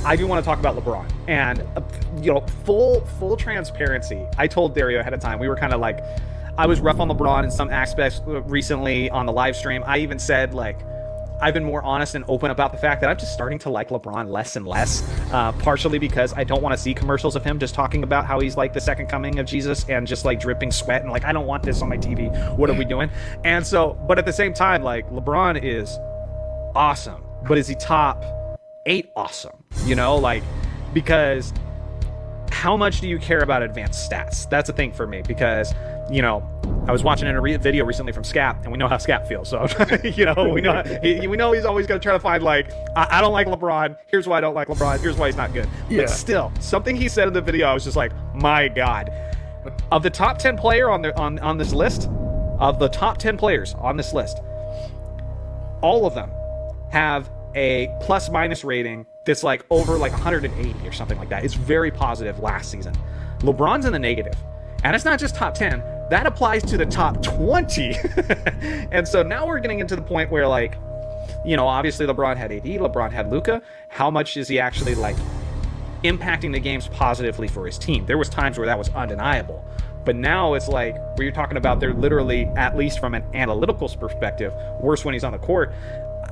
I do want to talk about LeBron and, full transparency. I told Dario ahead of time, we were kind of like, I was rough on LeBron in some aspects recently on the live stream. I even said, like, I've been more honest and open about the fact that I'm just starting to like LeBron less and less, partially because I don't want to see commercials of him just talking about how he's like the second coming of Jesus and just like dripping sweat and like, I don't want this on my TV. What are we doing? And so, but at the same time, like, LeBron is awesome, but is he top 8 awesome? Like, because how much do you care about advanced stats? That's a thing for me, because I was watching a video recently from Scap, and we know how Scap feels. So, we know he's always going to try to find, like, I don't like LeBron. Here's why I don't like LeBron. Here's why he's not good. Yeah. But still, something he said in the video, I was just like, my God. Of the top 10 player on this list, of the top 10 players on this list, all of them have a plus-minus rating that's like over like 180 or something like that. It's very positive last season. LeBron's in the negative. And it's not just top 10. That applies to the top 20. And so now we're getting into the point where, like, obviously LeBron had AD, LeBron had Luka. How much is he actually, like, impacting the games positively for his team? There was times where that was undeniable. But now it's like, where you're talking about they're literally, at least from an analytical perspective, worse when he's on the court.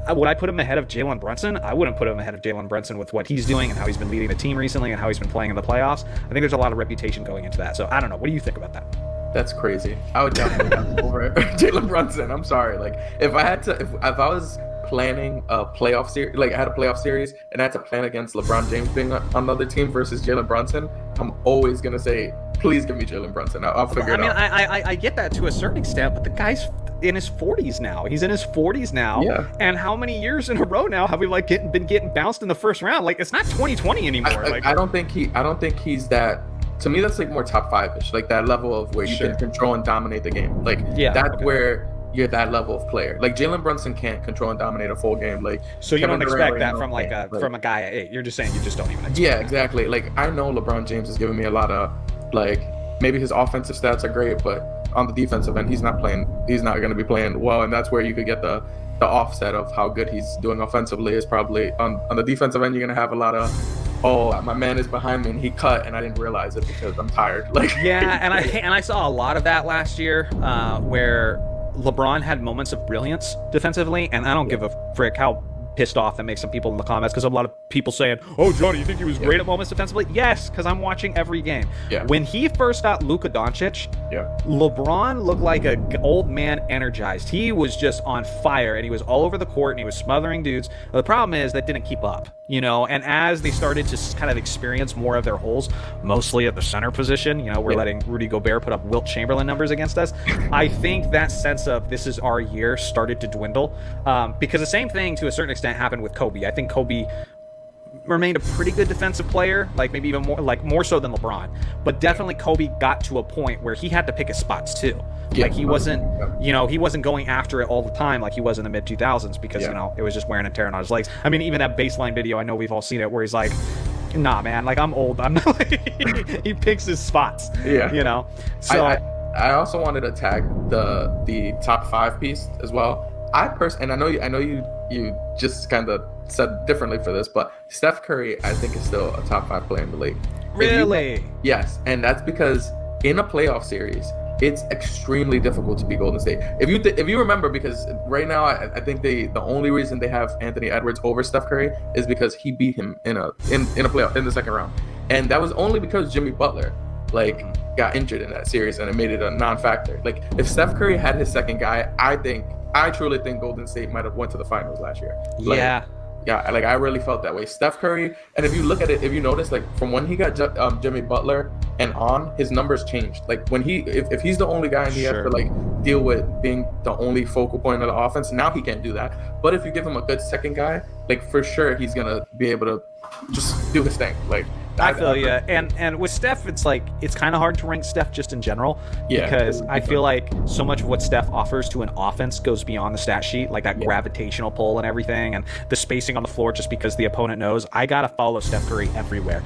Would I put him ahead of Jalen Brunson? I wouldn't put him ahead of Jalen Brunson with what he's doing and how he's been leading the team recently and how he's been playing in the playoffs. I think there's a lot of reputation going into that. So I don't know. What do you think about that? That's crazy. I would definitely have over Jalen Brunson. I'm sorry. Like, if I was planning a playoff series, like I had a playoff series and I had to plan against LeBron James being on another team versus Jalen Brunson, I'm always going to say, please give me Jalen Brunson. I'll figure it out. I get that to a certain extent, but the guy's in his 40s now. He's in his 40s now. Yeah. And how many years in a row now have we been getting bounced in the first round? Like, it's not 2020 anymore. I don't think he's that. To me, that's like more top 5-ish, like that level of where you can control and dominate the game. Like, where you're that level of player. Like, Jalen Brunson can't control and dominate a full game. Like, so you don't expect that from from a guy at 8. You're just saying you just don't even expect that. Exactly. Like, I know LeBron James is giving me a lot of, like, maybe his offensive stats are great, but on the defensive end, he's not going to be playing well, and that's where you could get the offset of how good he's doing offensively. Is probably on the defensive end, you're going to have a lot of, oh, my man is behind me and he cut and I didn't realize it because I'm tired. Like, yeah, and I saw a lot of that last year, where LeBron had moments of brilliance defensively, and I don't give a frick how pissed off that makes some people in the comments, because a lot of people saying, oh, Jonny, you think he was great at moments defensively? Yes, because I'm watching every game. When he first got Luka Doncic, LeBron looked like an old man energized. He was just on fire, and he was all over the court, and he was smothering dudes. The problem is that didn't keep up, and as they started to kind of experience more of their holes, mostly at the center position, we're letting Rudy Gobert put up Wilt Chamberlain numbers against us. I think that sense of this is our year started to dwindle, because the same thing to a certain extent happened with Kobe. I think Kobe remained a pretty good defensive player, like maybe even more so than LeBron, but definitely Kobe got to a point where he had to pick his spots too. Like, he wasn't he wasn't going after it all the time like he was in the mid 2000s, because it was just wearing and tearing on his legs. I mean, even that baseline video, I know we've all seen it, where he's like, nah man, like, I'm old, I'm not he picks his spots. So I also wanted to tag the top 5 piece as well. And I know you just kind of said differently for this, but Steph Curry, I think, is still a top 5 player in the league. Really? Yes, and that's because in a playoff series, it's extremely difficult to beat Golden State. If you remember, because right now I think the only reason they have Anthony Edwards over Steph Curry is because he beat him in a playoff in the second round, and that was only because Jimmy Butler got injured in that series, and it made it a non-factor. Like, if Steph Curry had his second guy, I truly think Golden State might have went to the finals last year. Like, I really felt that way. Steph Curry, and if you look at it, if you notice, like, from when he got Jimmy Butler and on, his numbers changed. Like, when if he's the only guy and he has to, like, deal with being the only focal point of the offense, now he can't do that. But if you give him a good second guy, like, for sure he's gonna be able to just do his thing. Like, I feel you. And with Steph, it's like, it's kind of hard to rank Steph just in general, because I feel like so much of what Steph offers to an offense goes beyond the stat sheet, like that gravitational pull and everything, and the spacing on the floor, just because the opponent knows I gotta follow Steph Curry everywhere.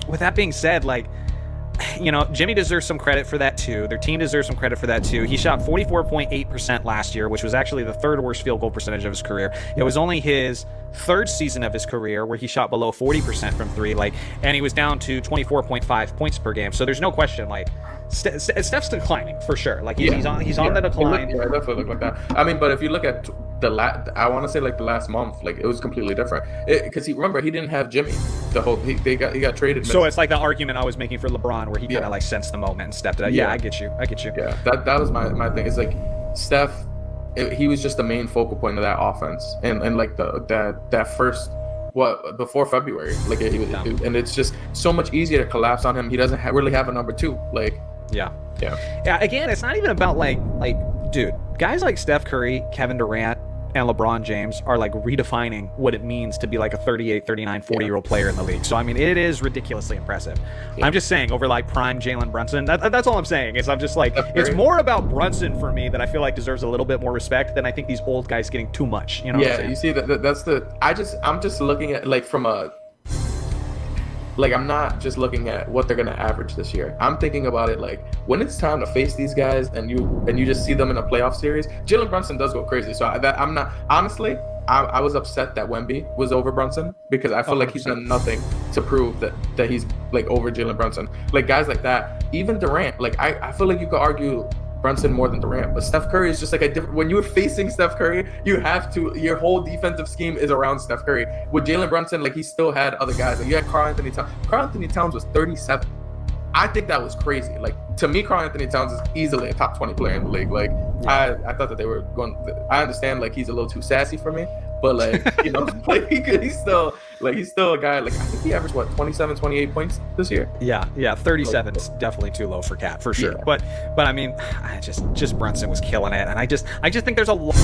With that being said, like, Jimmy deserves some credit for that too. Their team deserves some credit for that too. He shot 44.8% last year, which was actually the third worst field goal percentage of his career. It was only his third season of his career where he shot below 40% from three, and he was down to 24.5 points per game. So there's no question, Steph's declining for sure. He's on the decline. Yeah, it definitely look like that. I mean, but if you look at I want to say the last month, it was completely different. Because he didn't have Jimmy. He got traded. So it's like the argument I was making for LeBron, where he kind of sensed the moment and stepped it up. Yeah, I get you. Yeah, that was my thing. It's Steph. He was just the main focal point of that offense, and that first. Before February, and it's just so much easier to collapse on him. He doesn't really have a number two. Yeah. Again, it's not even about dude, guys like Steph Curry, Kevin Durant, and LeBron James are redefining what it means to be a 38, 39, 40-year-old player in the league. So I mean, it is ridiculously impressive. Yeah. I'm just saying, over prime Jalen Brunson, that's all I'm saying. Is I'm just it's more about Brunson for me that I feel deserves a little bit more respect than I think these old guys getting too much. You know? Yeah, you see that's the. I'm just looking at from a. I'm not just looking at what they're gonna average this year. I'm thinking about it when it's time to face these guys, and you just see them in a playoff series. Jalen Brunson does go crazy. So I'm not honestly. I was upset that Wemby was over Brunson, because I feel he's done nothing to prove that he's over Jalen Brunson. Guys like that, even Durant. I feel you could argue Brunson more than Durant, but Steph Curry is just a different. When you're facing Steph Curry, you have to. Your whole defensive scheme is around Steph Curry. With Jalen Brunson, he still had other guys. You had Karl Anthony Towns. Karl Anthony Towns was 37. I think that was crazy. To me, Karl Anthony Towns is easily a top 20 player in the league. I thought that they were going. I understand he's a little too sassy for me, but he's still a guy. I think he averaged 27, 28 points this year. Yeah, 37 is definitely too low for Cat for sure. Yeah. But I mean, just Brunson was killing it, and I just think there's a lot.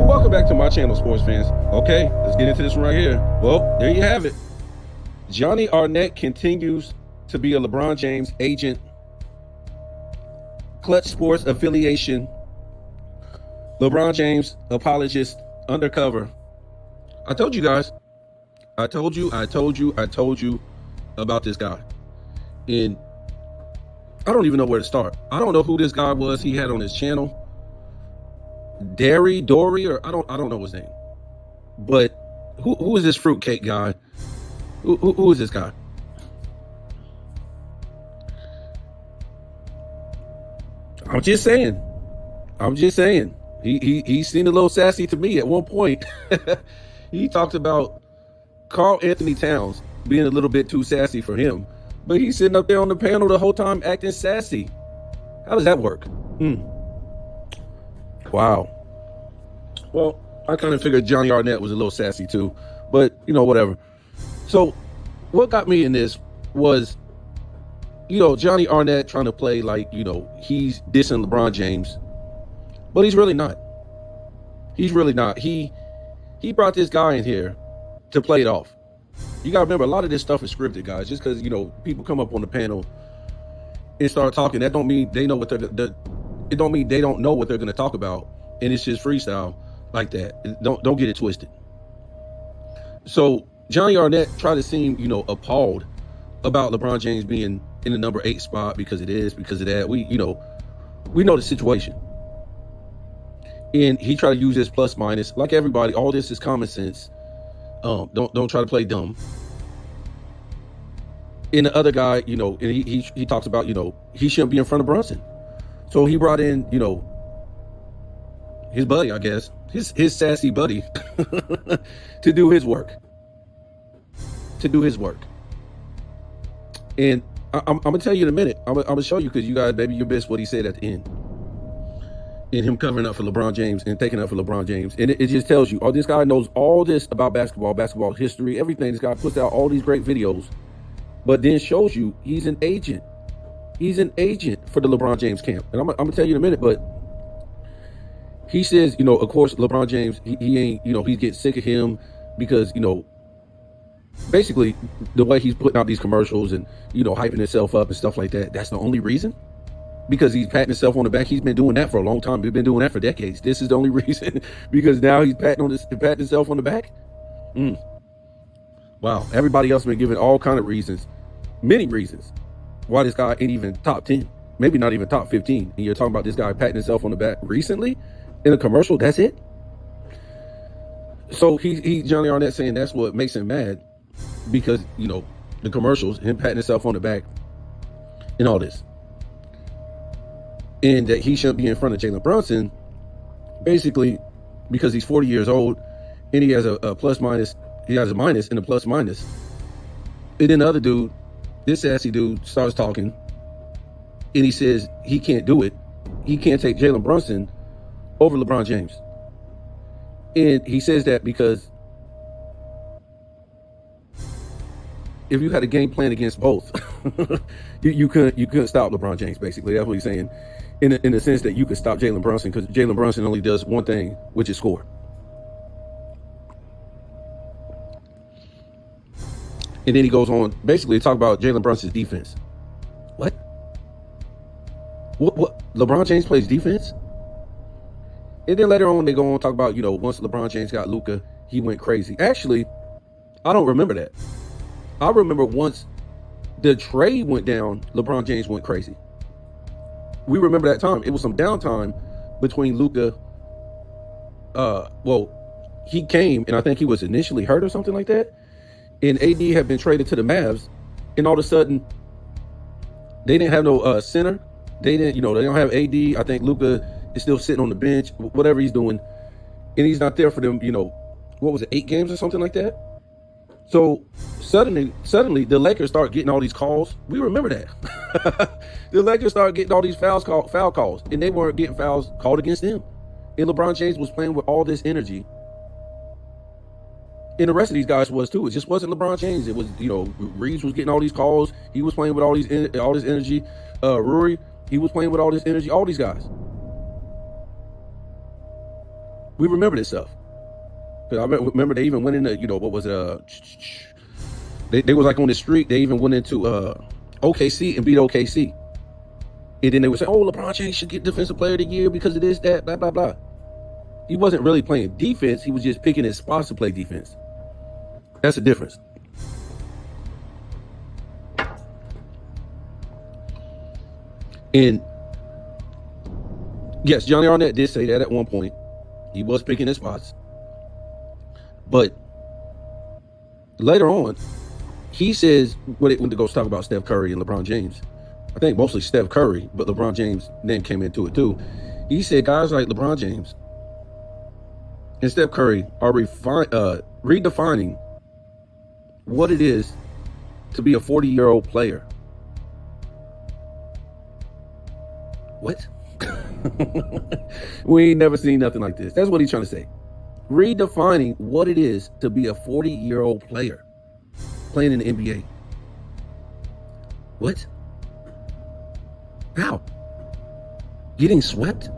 Welcome back to my channel, sports fans. Okay, let's get into this one right here. Well, there you have it. Jonny Arnnett continues to be a LeBron James agent. Klutch Sports affiliation. LeBron James apologist undercover. I told you guys. I told you about this guy. And I don't even know where to start. I don't know who this guy was he had on his channel. Dory, or I don't know his name. But who is this fruitcake guy? Who is this guy? I'm just saying. He seemed a little sassy to me at one point. He talked about Karl Anthony Towns being a little bit too sassy for him, but he's sitting up there on the panel the whole time acting sassy. How does that work? Wow. Well, I kind of figured Jonny Arnnett was a little sassy too, but whatever. So what got me in this was, Jonny Arnnett trying to play he's dissing LeBron James, but he's really not. He brought this guy in here to play it off. You gotta remember, a lot of this stuff is scripted, guys. Just because people come up on the panel and start talking, that don't mean they know what it don't mean they don't know what they're gonna talk about, and it's just freestyle like that. Don't get it twisted. So Jonny Arnnett tried to seem appalled about LeBron James being in the number 8 spot because of that. We know the situation. And he tried to use this plus minus. Like everybody, all this is common sense. Don't try to play dumb. And the other guy, and he talks about, he shouldn't be in front of Brunson. So he brought in, his buddy, I guess, his sassy buddy to do his work. And I'm gonna tell you in a minute. I'm gonna show you, because you guys, maybe you missed what he said at the end. And him covering up for LeBron James and taking up for LeBron James. And it just tells you, this guy knows all this about basketball history, everything. This guy puts out all these great videos, but then shows you he's an agent. He's an agent for the LeBron James camp. And I'm gonna tell you in a minute, but he says, of course, LeBron James, he ain't, he's getting sick of him because, basically the way he's putting out these commercials and, hyping himself up and stuff like that. That's the only reason. because he's patting himself on the back. He's been doing that for a long time. He's been doing that for decades. This is the only reason, because now he's patting himself on the back. Wow. Everybody else been giving all kind of reasons, many reasons, why this guy ain't even top 10, maybe not even top 15. And you're talking about this guy patting himself on the back recently in a commercial. That's it. So Jonny Arnnett saying that's what makes him mad, because, you know, the commercials, him patting himself on the back and all this. And that he shouldn't be in front of Jalen Brunson, basically because he's 40 years old and he has a plus minus. He has a minus and a plus minus. And then the other dude, this sassy dude, starts talking and he says he can't do it. He can't take Jalen Brunson over LeBron James. And he says that because if you had a game plan against both, you couldn't stop LeBron James. Basically, that's what he's saying, in the sense that you could stop Jalen Brunson, because Jalen Brunson only does one thing, which is score. And then he goes on basically to talk about Jalen Brunson's defense. What? LeBron James plays defense? And then later on, they go on to talk about, you know, once LeBron James got Luka, he went crazy. Actually, I don't remember that. I remember once the trade went down, LeBron James went crazy. We remember that time. It was some downtime between Luka. He came, and I think he was initially hurt or something like that. And AD had been traded to the Mavs, and all of a sudden, they didn't have no center. They don't have AD. I think Luka is still sitting on the bench, whatever he's doing, and he's not there for them. You know, what was it, 8 games or something like that? So suddenly, the Lakers start getting all these calls. We remember that. The Lakers started getting all these foul calls, and they weren't getting fouls called against them. And LeBron James was playing with all this energy. And the rest of these guys was too. It just wasn't LeBron James. It was, you know, Reeves was getting all these calls. He was playing with all this energy. Rory, he was playing with all this energy. All these guys. We remember this stuff. Because I remember they even went into, you know, what was it? They was like on the street. They even went into OKC and beat OKC. And then they would say, oh, LeBron James should get Defensive Player of the Year because of this, that, blah, blah, blah. He wasn't really playing defense. He was just picking his spots to play defense. That's the difference. And yes, Jonny Arnnett did say that at one point. He was picking his spots. But later on, he says, when it goes talk about Steph Curry and LeBron James, I think mostly Steph Curry, but LeBron James then came into it too. He said guys like LeBron James and Steph Curry are redefining what it is to be a 40-year-old player. What? We ain't never seen nothing like this. That's what he's trying to say. Redefining what it is to be a 40-year-old player playing in the NBA. What? How? Getting swept?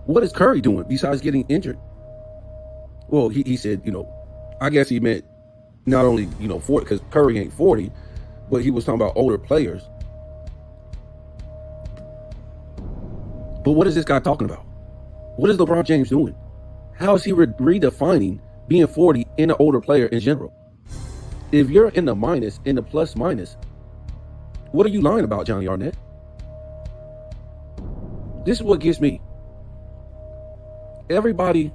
What is Curry doing besides getting injured? Well, he said, you know, I guess he meant not only, you know, 40, because Curry ain't 40, but he was talking about older players. But what is this guy talking about? What is LeBron James doing? How is he redefining being 40 in an older player in general? If you're in the minus, in the plus minus, what are you lying about, Jonny Arnnett? This is what gets me. Everybody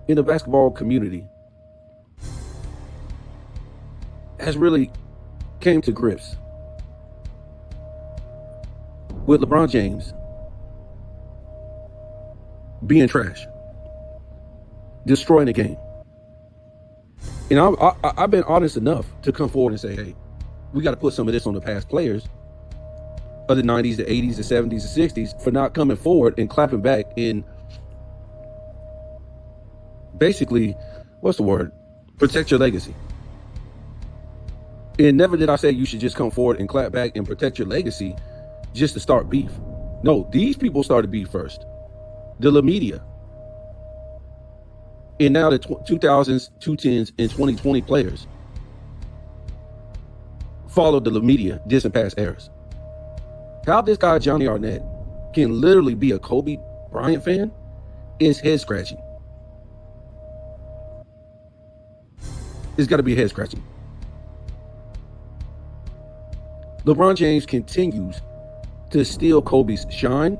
in the basketball community has really came to grips with LeBron James being trash, destroying the game. And I've been honest enough to come forward and say, hey, we got to put some of this on the past players of the 90s, the 80s, the 70s, the 60s for not coming forward and clapping back and basically, what's the word? Protect your legacy. And never did I say you should just come forward and clap back and protect your legacy just to start beef. No, these people started beef first. The media. And now the 2000s, 2010s, and 2020 players followed the media distant past eras. How this guy Jonny Arnnett can literally be a Kobe Bryant fan is head scratching. It's got to be head scratching. LeBron James continues to steal Kobe's shine,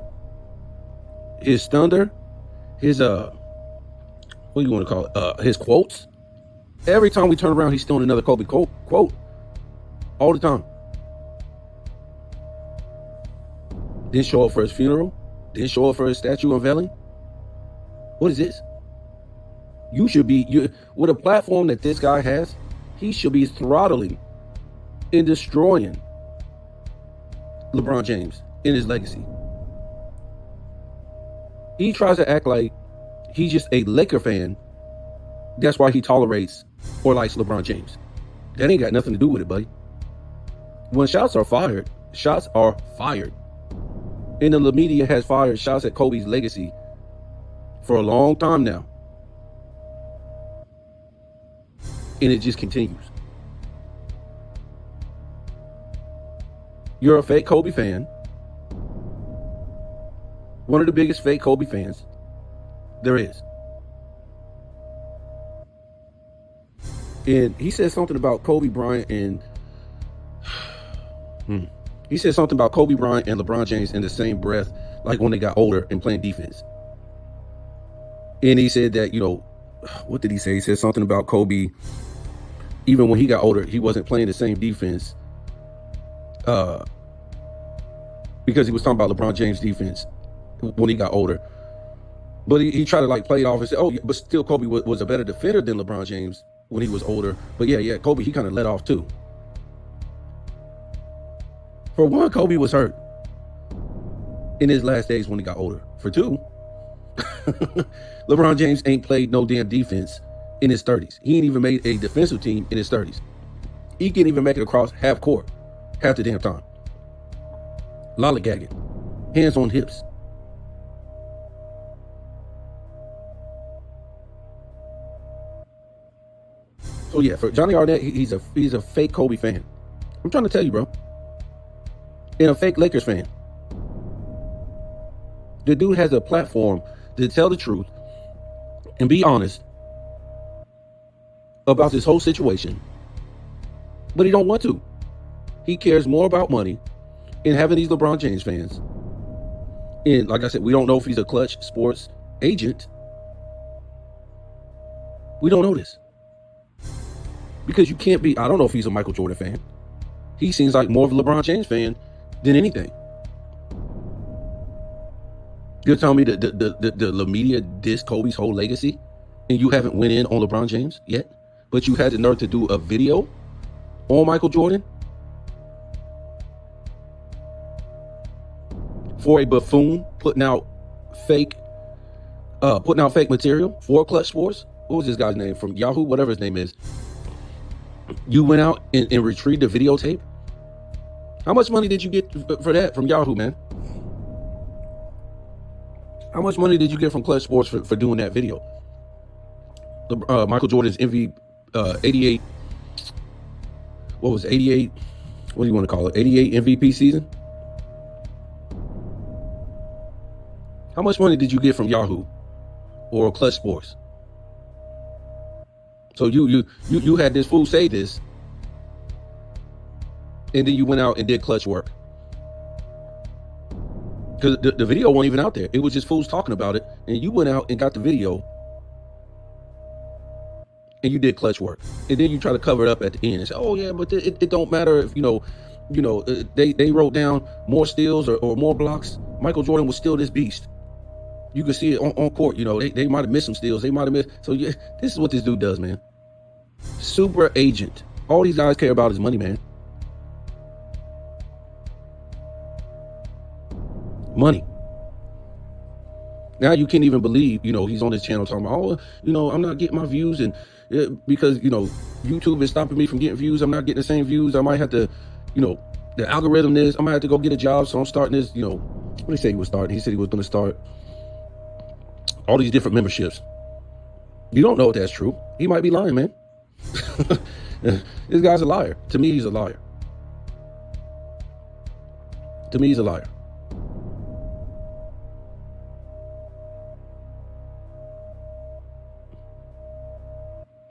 his thunder, his what do you want to call it? His quotes. Every time we turn around, he's stealing another Kobe quote. All the time. Didn't show up for his funeral. Didn't show up for his statue unveiling. What is this? You should be, with a platform that this guy has, he should be throttling and destroying LeBron James in his legacy. He tries to act like he's just a Laker fan. That's why he tolerates or likes LeBron James. That ain't got nothing to do with it, buddy. When shots are fired, shots are fired. And the media has fired shots at Kobe's legacy for a long time now. And it just continues. You're a fake Kobe fan. One of the biggest fake Kobe fans there is. And he said something about Kobe Bryant and he said something about Kobe Bryant and LeBron James in the same breath, like when they got older and playing defense. And he said that, what did he say? He said something about Kobe, even when he got older, he wasn't playing the same defense because he was talking about LeBron James' defense when he got older. But he tried to play it off and say, but still Kobe was a better defender than LeBron James when he was older. But yeah, Kobe, he kind of let off too. For one, Kobe was hurt in his last days when he got older. For two, LeBron James ain't played no damn defense in his 30s. He ain't even made a defensive team in his 30s. He can't even make it across half court half the damn time. Lollygagging. Hands on hips. So yeah, for Jonny Arnnett, he's a fake Kobe fan. I'm trying to tell you, bro. And a fake Lakers fan. The dude has a platform to tell the truth and be honest about this whole situation, but he don't want to. He cares more about money and having these LeBron James fans. And like I said, we don't know if he's a Klutch sports agent. We don't know this. Because you can't be, I don't know if he's a Michael Jordan fan. He seems like more of a LeBron James fan than anything. You're telling me that the media dissed Kobe's whole legacy and you haven't went in on LeBron James yet? But you had the nerve to do a video on Michael Jordan? For a buffoon putting out fake material for Klutch Sports? What was this guy's name from Yahoo? Whatever his name is. You went out and retrieved the videotape? How much money did you get for that from Yahoo, man? How much money did you get from Klutch Sports for doing that video? Michael Jordan's 88, what was it, 88? What do you want to call it? 88 MVP season? How much money did you get from Yahoo or Klutch Sports? So you had this fool say this, and then you went out and did Klutch work. Because the video wasn't even out there. It was just fools talking about it, and you went out and got the video, and you did Klutch work. And then you try to cover it up at the end and say, "Oh yeah, but it don't matter if they wrote down more steals or more blocks. Michael Jordan was still this beast. You can see it on court. They might have missed some steals. They might have missed. So yeah, this is what this dude does, man. Super agent. All these guys care about is money, man. Money. Now you can't even believe, he's on his channel talking about, I'm not getting my views, and because YouTube is stopping me from getting views. I'm not getting the same views. I might have to, the algorithm is. I might have to go get a job. So I'm starting this. What did he say he was starting? He said he was going to start all these different memberships. You don't know if that's true. He might be lying, man. This guy's a liar. To me, he's a liar. To me, he's a liar.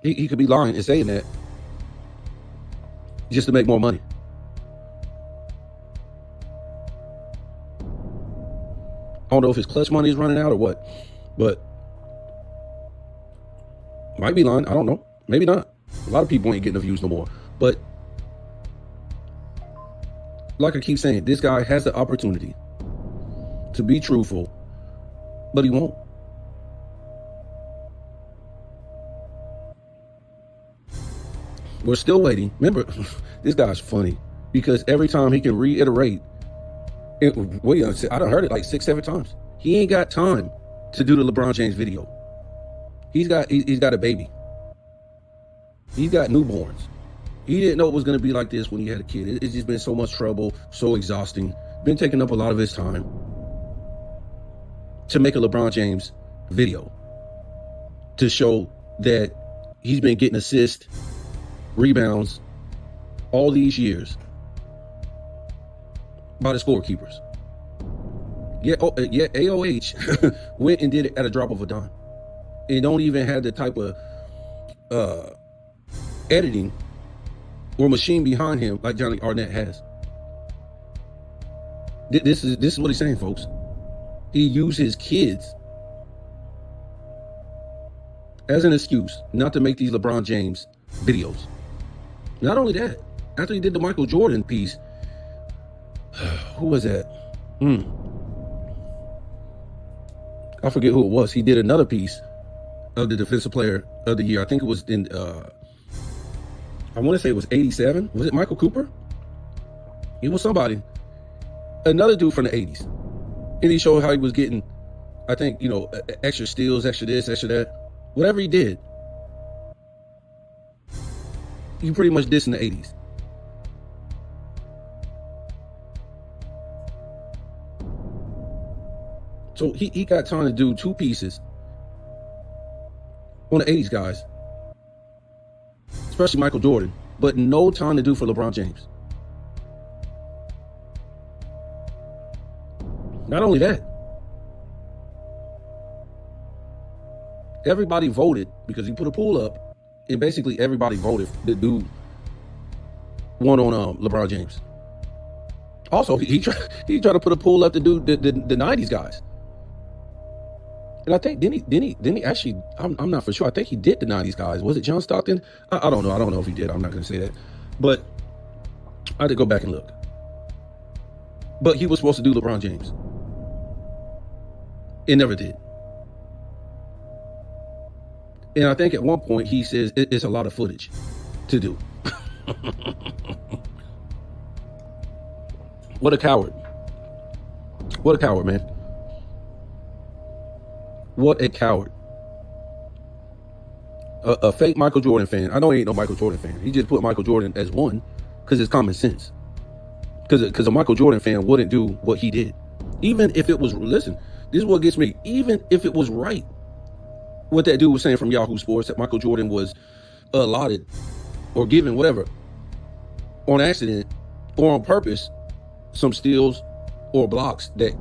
He could be lying and saying that just to make more money. I don't know if his Klutch money is running out or what, but might be lying. I don't know. Maybe not. A lot of people ain't getting the views no more. But like I keep saying, this guy has the opportunity to be truthful, but he won't. We're still waiting. Remember, this guy's funny because every time he can reiterate, I done heard it like 6-7 times. He ain't got time to do the LeBron James video. He's got a baby. He's got newborns. He didn't know it was going to be like this when he had a kid. It's just been so much trouble, so exhausting. Been taking up a lot of his time to make a LeBron James video to show that he's been getting assists, rebounds all these years by the scorekeepers. Yeah, AOH went and did it at a drop of a dime. And don't even have the type of editing or machine behind him like Jonny Arnnett has. This is what he's saying, folks. He used his kids as an excuse not to make these LeBron James videos. Not only that, after he did the Michael Jordan piece, who was that? I forget who it was. He did another piece of the Defensive Player of the Year. I think it was in, I want to say it was 87. Was it Michael Cooper? It was somebody. Another dude from the 80s. And he showed how he was getting, I think, extra steals, extra this, extra that. Whatever he did, he pretty much dissed in the 80s. So he got time to do 2 pieces on the 80s guys, especially Michael Jordan, but no time to do for LeBron James. Not only that, everybody voted because he put a poll up, and basically everybody voted to do one on LeBron James. Also, he tried to put a poll up to do the 90s guys. And I think didn't he actually? I'm not for sure. I think he did the 90s guys. Was it John Stockton? I don't know. I don't know if he did. I'm not going to say that. But I had to go back and look. But he was supposed to do LeBron James. It never did. And I think at one point he says it's a lot of footage to do. What a coward. What a coward, man. What a coward. A fake Michael Jordan fan. I know he ain't no Michael Jordan fan. He just put Michael Jordan as one because it's common sense. Because a Michael Jordan fan wouldn't do what he did. Even if it was, listen, this is what gets me. Even if it was right, what that dude was saying from Yahoo Sports, that Michael Jordan was allotted or given, whatever, on accident or on purpose, some steals or blocks that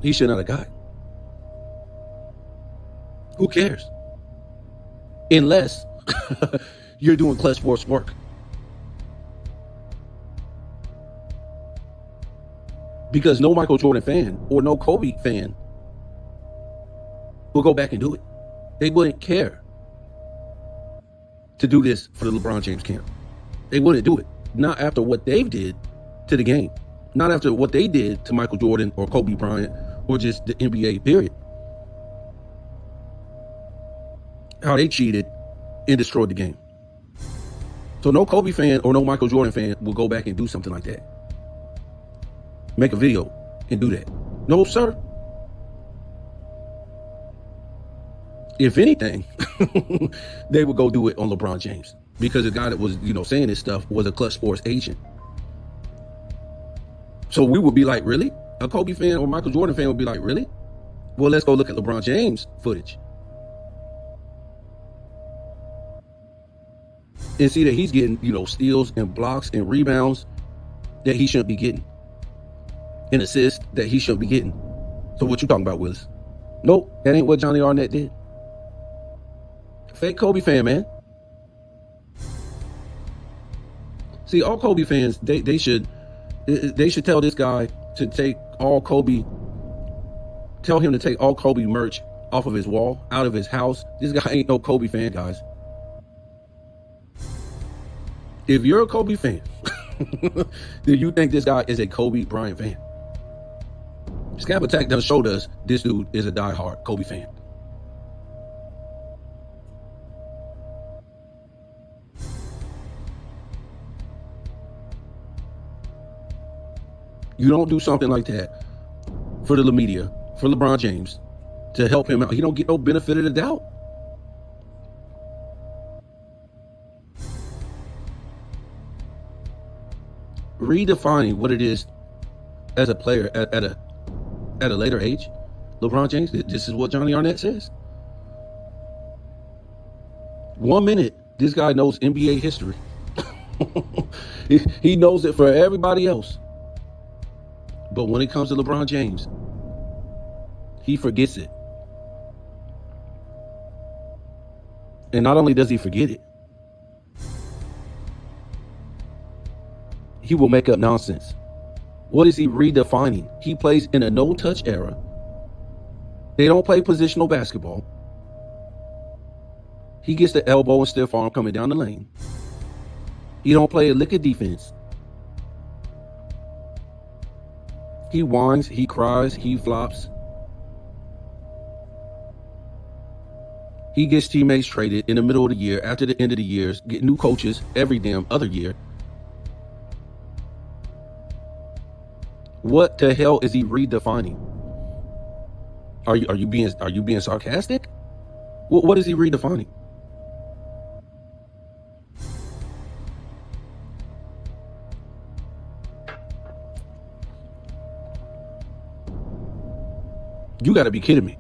he should not have got. Who cares? Unless you're doing Klutch Sports work. Because no Michael Jordan fan or no Kobe fan will go back and do it. They wouldn't care to do this for the LeBron James camp. They wouldn't do it. Not after what they did to the game. Not after what they did to Michael Jordan or Kobe Bryant or just the NBA, period. How they cheated and destroyed the game. So no Kobe fan or no Michael Jordan fan will go back and do something like that. Make a video and do that. No, sir. If anything, they would go do it on LeBron James because the guy that was, saying this stuff was a Klutch Sports agent. So we would be like, really? A Kobe fan or Michael Jordan fan would be like, really? Well, let's go look at LeBron James footage and see that he's getting, steals and blocks and rebounds that he shouldn't be getting. and assists that he shouldn't be getting. So what you talking about, Willis? Nope, that ain't what Jonny Arnnett did. Fake Kobe fan, man. See, all Kobe fans, they should tell this guy to take all Kobe. Tell him to take all Kobe merch off of his wall, out of his house. This guy ain't no Kobe fan, guys. If you're a Kobe fan, then you think this guy is a Kobe Bryant fan. Scab Attack done showed us this dude is a diehard Kobe fan. You don't do something like that for the media, for LeBron James, to help him out. He don't get no benefit of the doubt. Redefining what it is as a player at a later age. LeBron James, this is what Jonny Arnnett says. 1 minute, this guy knows NBA history. He knows it for everybody else. But when it comes to LeBron James, he forgets it. And not only does he forget it, he will make up nonsense. What is he redefining? He plays in a no-touch era. They don't play positional basketball. He gets the elbow and stiff arm coming down the lane. He don't play a lick of defense. He whines, he cries, he flops. He gets teammates traded in the middle of the year, after the end of the years, get new coaches every damn other year. What the hell is he redefining? Are you being sarcastic? What is he redefining? You got to be kidding me.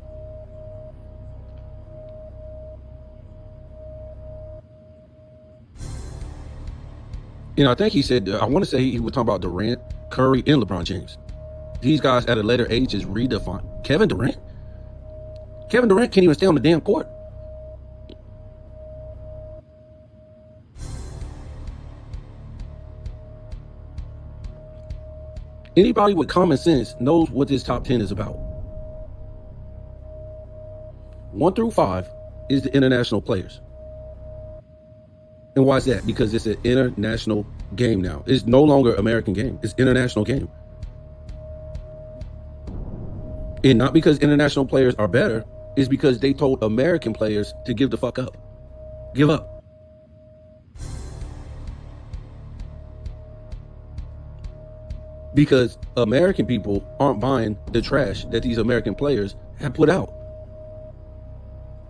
You know, I think he said, I want to say he was talking about Durant, Curry, and LeBron James. These guys at a later age is redefined. Kevin Durant? Kevin Durant can't even stay on the damn court. Anybody with common sense knows what this top 10 is about. 1 through 5 is the international players. And why is that? Because it's an international game now. It's no longer American game. It's international game. And not because international players are better, it's because they told American players to give the fuck up. Give up. Because American people aren't buying the trash that these American players have put out.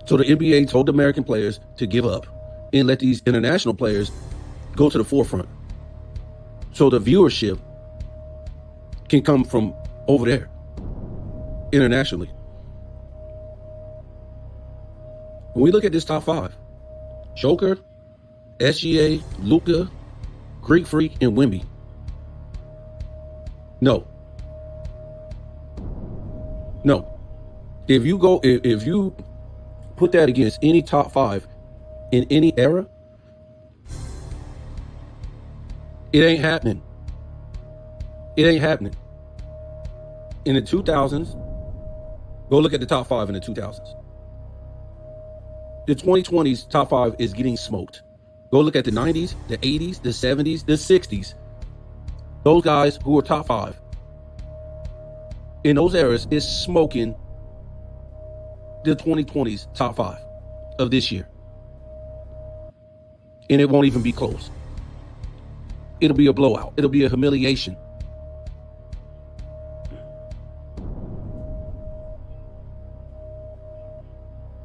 So the NBA told the American players to give up and let these international players go to the forefront. So the viewership can come from over there, internationally. When we look at this top 5, Joker, SGA, Luka, Greek Freak, and Wemby. No. If you put that against any top 5 in any era, it ain't happening. It ain't happening. In the 2000s, go look at the top 5 in the 2000s. The 2020s top 5 is getting smoked. Go look at the 90s, the 80s, the 70s, the 60s. Those guys who are top 5 in those eras is smoking the 2020s top 5 of this year. And it won't even be close. It'll be a blowout. It'll be a humiliation.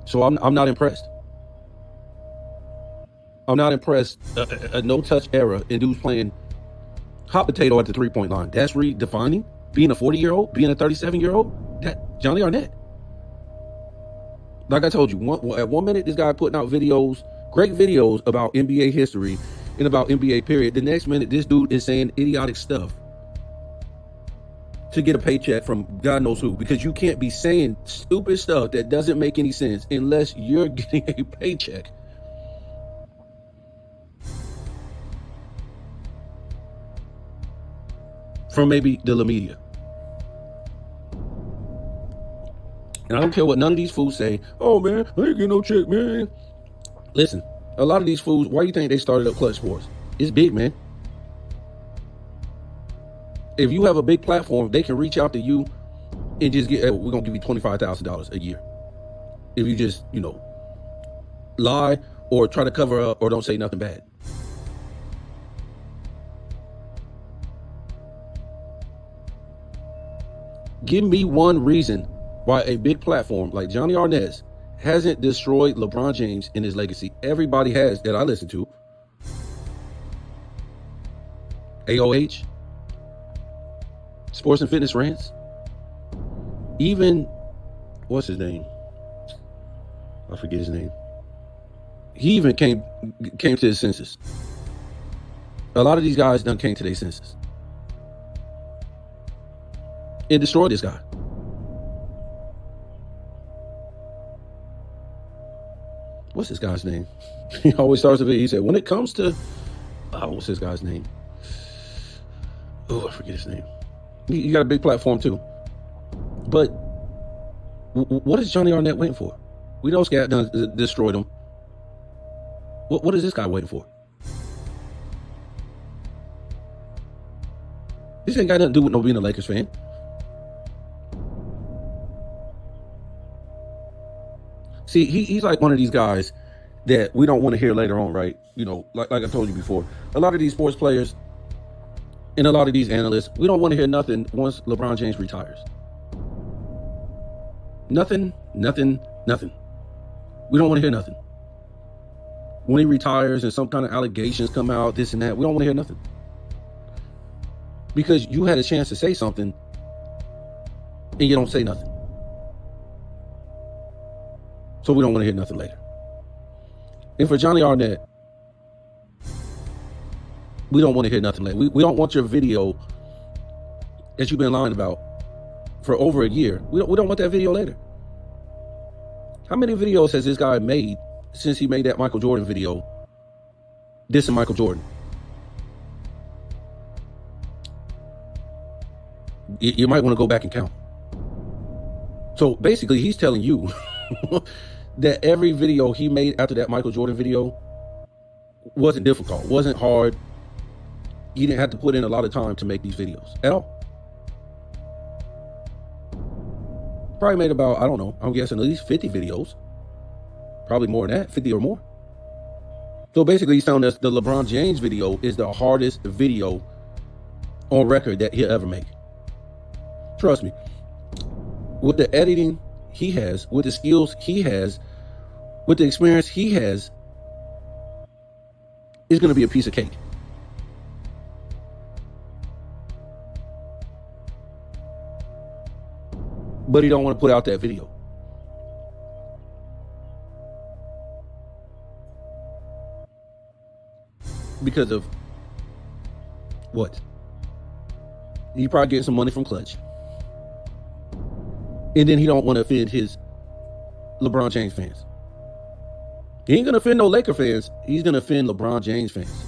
So I'm not impressed. I'm not impressed. A no-touch era and dudes playing hot potato at the three-point line. That's redefining being a 40-year-old, being a 37-year-old. That Jonny Arnnett. Like I told you, at 1 minute, this guy putting out videos, great videos about NBA history and about NBA period. The next minute, this dude is saying idiotic stuff to get a paycheck from God knows who, because you can't be saying stupid stuff that doesn't make any sense unless you're getting a paycheck. From maybe the media. And I don't care what none of these fools say. Oh man, I ain't getting no check, man. Listen, a lot of these fools, why do you think they started up Klutch Sports? It's big, man. If you have a big platform, they can reach out to you and just get, hey, we're going to give you $25,000 a year. If you just, lie or try to cover up or don't say nothing bad. Give me one reason why a big platform like Jonny Arnnett hasn't destroyed LeBron James in his legacy. Everybody has that I listen to. AOH, Sports and Fitness Rants, even, what's his name? I forget his name. He even came to his senses. A lot of these guys done came to their senses. It destroyed this guy. What's this guy's name? He always starts with it. He said, when it comes to, what's this guy's name? Oh, I forget his name. You got a big platform too. But what is Jonny Arnnett waiting for? We know Scat done destroyed him. What is this guy waiting for? This ain't got nothing to do with no being a Lakers fan. See, he's like one of these guys that we don't want to hear later on, right? Like I told you before, a lot of these sports players and a lot of these analysts, we don't want to hear nothing once LeBron James retires. Nothing. We don't want to hear nothing. When he retires and some kind of allegations come out, this and that, we don't want to hear nothing. Because you had a chance to say something and you don't say nothing. So we don't want to hear nothing later. And for Jonny Arnnett, we don't want to hear nothing later. We don't want your video that you've been lying about for over a year. We don't want that video later. How many videos has this guy made since he made that Michael Jordan video dissing Michael Jordan? You might want to go back and count. So basically, he's telling you that every video he made after that Michael Jordan video wasn't difficult, wasn't hard. He didn't have to put in a lot of time to make these videos at all. Probably made about, I don't know, I'm guessing at least 50 videos. Probably more than that, 50 or more. So basically, he's telling us the LeBron James video is the hardest video on record that he'll ever make. Trust me. With the editing he has, with the skills he has, with the experience he has, it's going to be a piece of cake. But he don't want to put out that video. Because of what? He probably getting some money from Klutch. And then he don't want to offend his LeBron James fans. He ain't going to offend no Laker fans. He's going to offend LeBron James fans.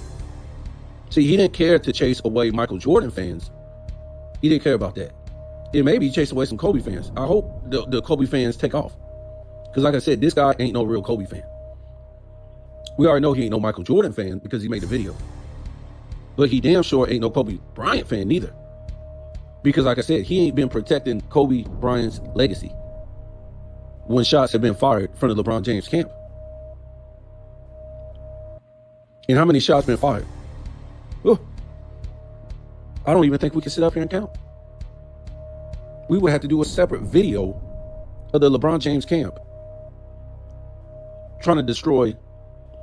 See, he didn't care to chase away Michael Jordan fans. He didn't care about that. And maybe he chased away some Kobe fans. I hope the Kobe fans take off. Because like I said, this guy ain't no real Kobe fan. We already know he ain't no Michael Jordan fan because he made the video. But he damn sure ain't no Kobe Bryant fan neither. Because like I said, he ain't been protecting Kobe Bryant's legacy when shots have been fired from the LeBron James camp. And how many shots been fired? Oh, I don't even think we can sit up here and count. We would have to do a separate video of the LeBron James camp trying to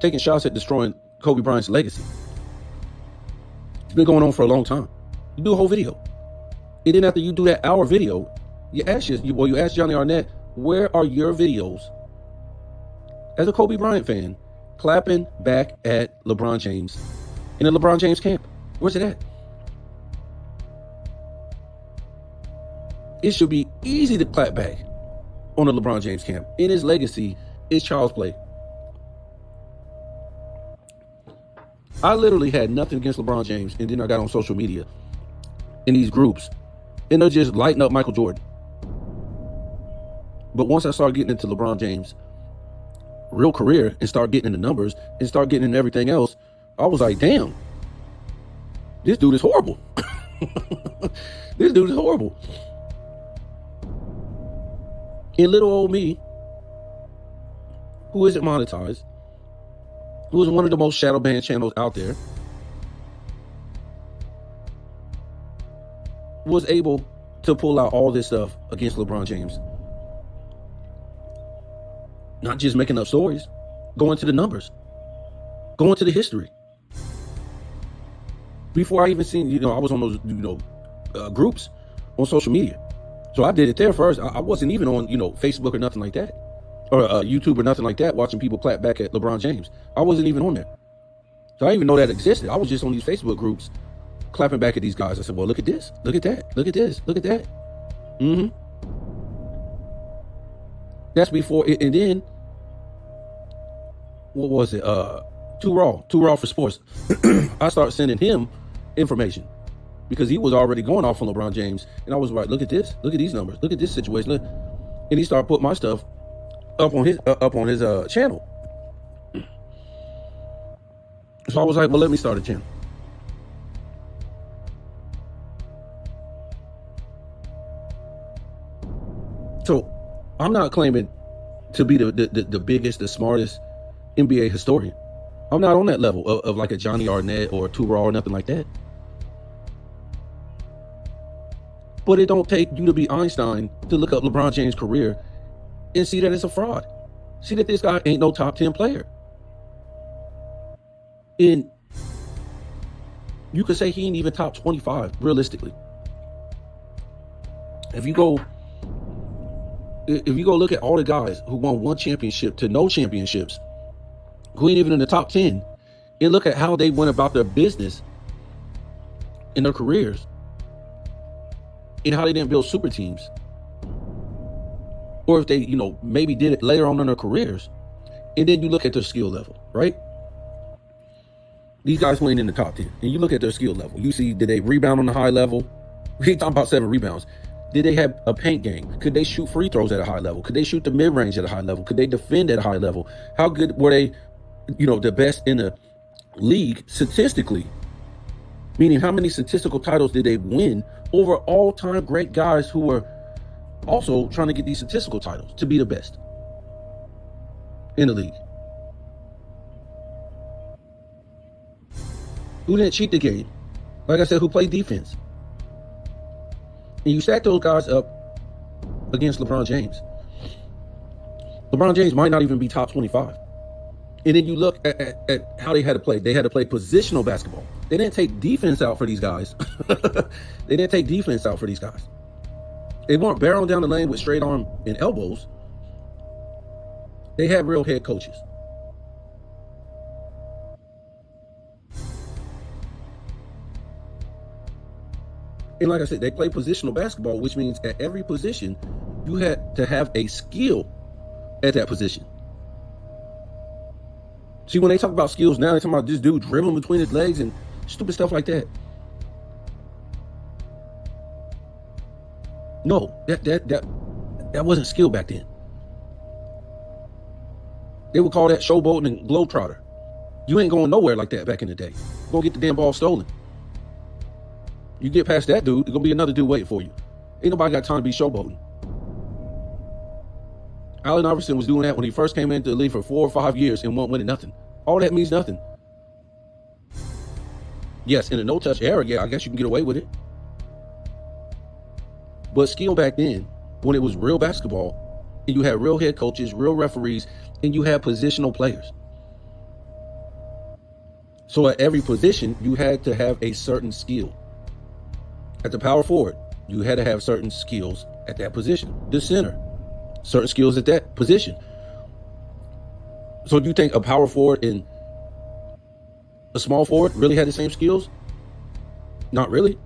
taking shots at destroying Kobe Bryant's legacy. It's been going on for a long time. You do a whole video. And then after you do that hour video, you ask Jonny Arnnett, where are your videos as a Kobe Bryant fan clapping back at LeBron James in the LeBron James camp? Where's it at? it should be easy to clap back on the LeBron James camp. In his legacy is child's play. I literally had nothing against LeBron James, and then I got on social media in these groups, and they're just lighting up Michael Jordan. But once I started getting into LeBron James' real career and start getting into numbers and start getting into everything else, I was like, damn, this dude is horrible. This dude is horrible. And little old me, who isn't monetized, who is one of the most shadow banned channels out there, was able to pull out all this stuff against LeBron James. Not just making up stories, going to the numbers, going to the history. Before I even seen, I was on those, groups on social media. So I did it there first. I wasn't even on, Facebook or nothing like that, or YouTube or nothing like that, watching people clap back at LeBron James. I wasn't even on there. So I didn't even know that existed. I was just on these Facebook groups clapping back at these guys. I said, well, look at this, look at that, look at this, look at that. Mm-hmm. That's before, and then, what was it? Too Raw for Sports. I started sending him information because he was already going off on LeBron James. And I was like, look at this, look at these numbers, look at this situation. Look. And he started putting my stuff up on his channel. So I was like, well, let me start a channel. So I'm not claiming to be the biggest, the smartest NBA historian. I'm not on that level of like a Jonny Arnnett or a Too Raw or nothing like that. But it don't take you to be Einstein to look up LeBron James' career and see that it's a fraud. See that this guy ain't no top 10 player. And you could say he ain't even top 25, realistically. If you go look at all the guys who won one championship to no championships, who ain't even in the top 10, and look at how they went about their business in their careers, and how they didn't build super teams, or if they, maybe did it later on in their careers, and then you look at their skill level, right? These guys playing in the top 10, and you look at their skill level. You see, did they rebound on the high level? We ain't talking about 7 rebounds. Did they have a paint game? Could they shoot free throws at a high level? Could they shoot the mid-range at a high level? Could they defend at a high level? How good were they, the best in the league statistically? Meaning, how many statistical titles did they win over all-time great guys who were also trying to get these statistical titles to be the best in the league? Who didn't cheat the game? Like I said, who played defense? And you stack those guys up against LeBron James. LeBron James might not even be top 25. And then you look at how they had to play. They had to play positional basketball. They didn't take defense out for these guys. They didn't take defense out for these guys. They weren't barreling down the lane with straight arm and elbows. They had real head coaches. And like I said, they play positional basketball, which means at every position, you had to have a skill at that position. See, when they talk about skills now, they're talking about this dude dribbling between his legs and stupid stuff like that. No, that wasn't skill back then. They would call that showboating and globetrotter. You ain't going nowhere like that back in the day. You're gonna get the damn ball stolen. You get past that dude, there's gonna be another dude waiting for you. Ain't nobody got time to be showboating. Allen Iverson was doing that when he first came into the league for 4 or 5 years and wasn't winning nothing. All that means nothing. Yes, in a no-touch era, yeah, I guess you can get away with it. But skill back then, when it was real basketball, and you had real head coaches, real referees, and you had positional players. So at every position, you had to have a certain skill. At the power forward, you had to have certain skills at that position. The center, certain skills at that position. So do you think a power forward and a small forward really had the same skills? Not really.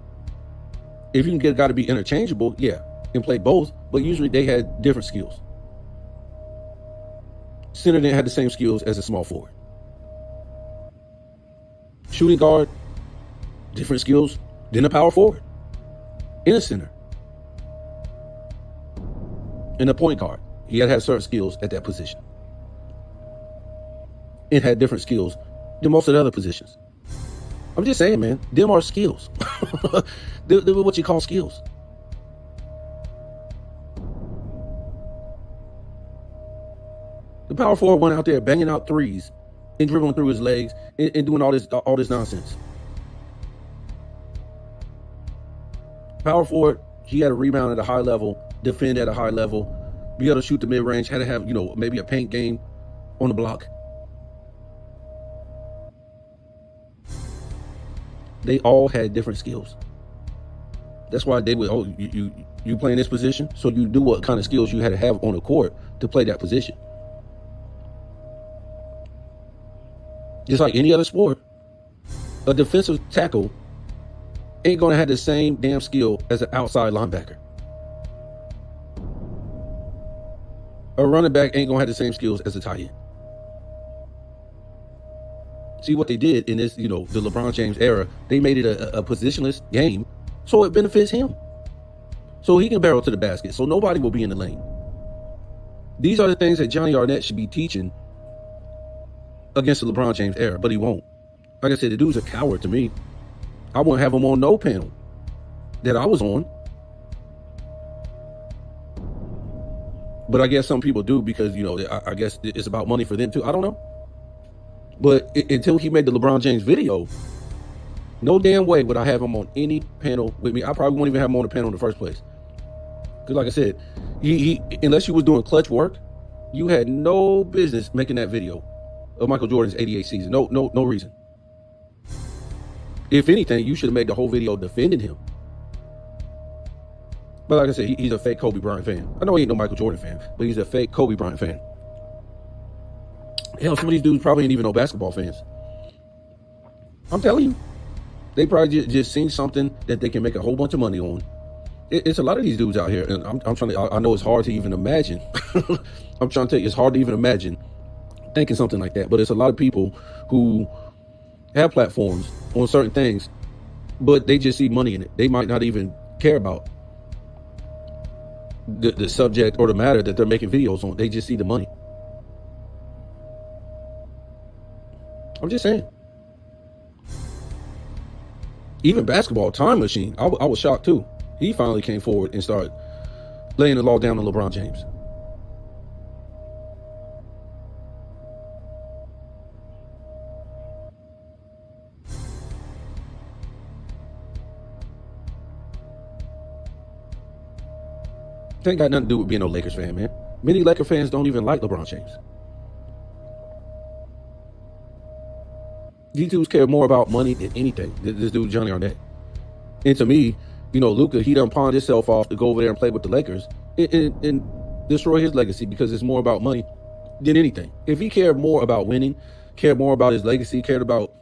If you can get a guy to be interchangeable, yeah. and played both, but usually they had different skills. Center didn't have the same skills as a small forward. Shooting guard, different skills than a power forward. In a center. In a point guard, he had to have certain skills at that position. It had different skills than most of the other positions. I'm just saying, man, them are skills. They're what you call skills. The power forward went out there banging out threes and dribbling through his legs and doing all this nonsense. Power forward, he had to rebound at a high level, defend at a high level, be able to shoot the mid-range, had to have, maybe a paint game on the block. They all had different skills. That's why they would, you play in this position, so you knew what kind of skills you had to have on the court to play that position. Just like any other sport, a defensive tackle ain't gonna have the same damn skill as an outside linebacker. A running back ain't gonna have the same skills as a tight end. See what they did in this, the LeBron James era, they made it a positionless game, so it benefits him. So he can barrel to the basket, so nobody will be in the lane. These are the things that Johnny Arnnett should be teaching against the LeBron James era, but he won't. Like I said, the dude's a coward to me. I wouldn't have him on no panel that I was on. But I guess some people do because, I guess it's about money for them too. I don't know. But until he made the LeBron James video, no damn way would I have him on any panel with me. I probably won't even have him on the panel in the first place. Because like I said, he unless you was doing clutch work, you had no business making that video of Michael Jordan's 88 season. No reason. If anything, you should have made the whole video defending him. But like I said, he's a fake Kobe Bryant fan. I know he ain't no Michael Jordan fan, but he's a fake Kobe Bryant fan. Hell, some of these dudes probably ain't even no basketball fans. I'm telling you. They probably just seen something that they can make a whole bunch of money on. It's a lot of these dudes out here, and I'm trying to, I know it's hard to even imagine. I'm trying to tell you, it's hard to even imagine thinking something like that. But it's a lot of people who have platforms on certain things, but they just see money in it. They might not even care about the subject or the matter that they're making videos on. They just see the money. I'm just saying. Even basketball, Time Machine, I was shocked too. He finally came forward and started laying the law down on LeBron James. It ain't got nothing to do with being a Lakers fan, man. Many Laker fans don't even like LeBron James. These dudes care more about money than anything. This dude, Johnny Arnnett. And to me, Luka, he done pawned himself off to go over there and play with the Lakers and destroy his legacy because it's more about money than anything. If he cared more about winning, cared more about his legacy, cared about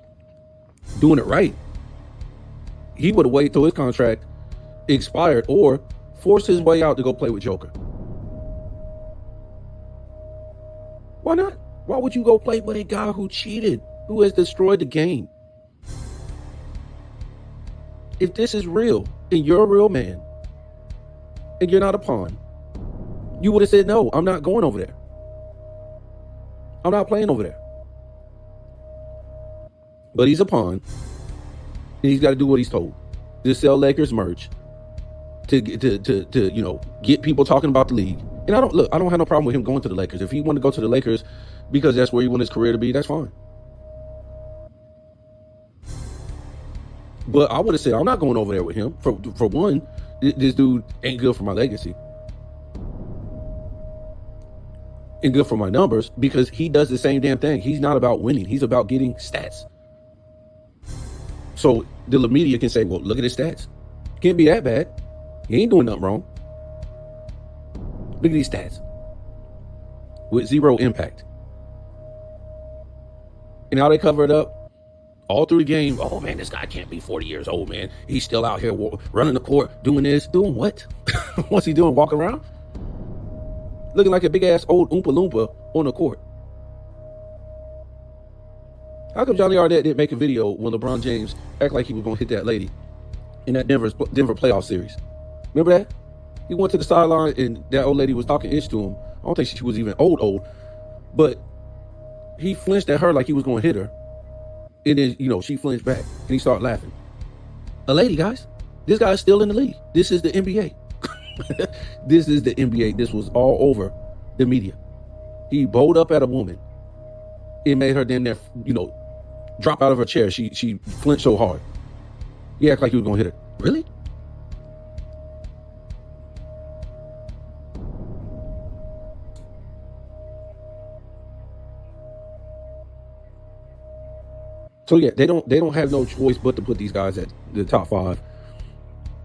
doing it right, he would have waited till his contract expired or forced his way out to go play with Joker. Why not? Why would you go play with a guy who cheated, who has destroyed the game? If this is real and you're a real man and you're not a pawn, you would have said, no, I'm not going over there. I'm not playing over there. But he's a pawn and he's got to do what he's told. To sell Lakers merch, to get people talking about the league. And I don't have no problem with him going to the Lakers. If he wanted to go to the Lakers because that's where he wanted his career to be, that's fine. But I would have said, I'm not going over there with him. For one, this dude ain't good for my legacy. And good for my numbers because he does the same damn thing. He's not about winning. He's about getting stats. So the media can say, well, look at his stats. Can't be that bad. He ain't doing nothing wrong. Look at these stats. With zero impact. And how they cover it up? All through the game, oh man, this guy can't be 40 years old, man. He's still out here running the court, doing this, doing what? What's he doing? Walking around? Looking like a big ass old Oompa Loompa on the court. How come Johnny Arnnett didn't make a video when LeBron James act like he was going to hit that lady in that Denver playoff series? Remember that? He went to the sideline and that old lady was talking ish to him. I don't think she was even old, but he flinched at her like he was going to hit her. And then, she flinched back and he started laughing. A lady, guys. This guy's still in the league. This is the NBA. This is the NBA. This was all over the media. He bowled up at a woman. It made her damn near, drop out of her chair. She flinched so hard. He acted like he was going to hit her. Really? So yeah, they don't have no choice but to put these guys at the top 5.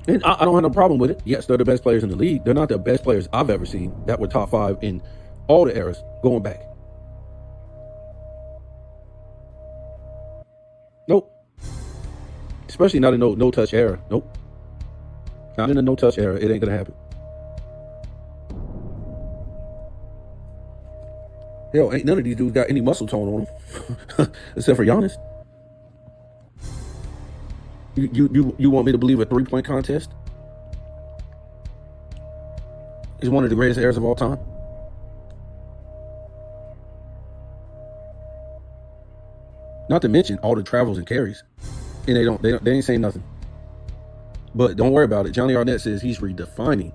And I don't have no problem with it. Yes, they're the best players in the league. They're not the best players I've ever seen that were top 5 in all the eras going back. Nope. Especially not in no touch era. Nope. Not in a no touch era. It ain't gonna happen. Hell, ain't none of these dudes got any muscle tone on them, except for Giannis. You want me to believe a 3-point contest is one of the greatest eras of all time? Not to mention all the travels and carries, and they ain't saying nothing. But don't worry about it. Johnny Arnnett says he's redefining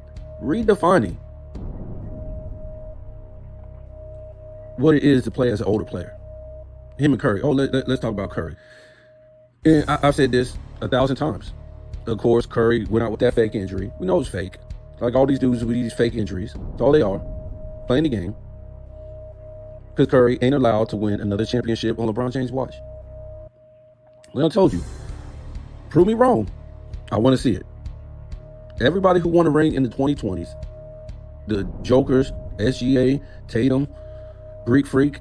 what it is to play as an older player. Him and Curry. Oh, let's talk about Curry. And I've said this 1,000 times. Of course, Curry went out with that fake injury. We know it's fake. Like all these dudes with these fake injuries. That's all they are. Playing the game. Because Curry ain't allowed to win another championship on LeBron James' watch. Well, I told you. Prove me wrong. I want to see it. Everybody who won a ring in the 2020s, the Jokers, SGA, Tatum, Greek Freak,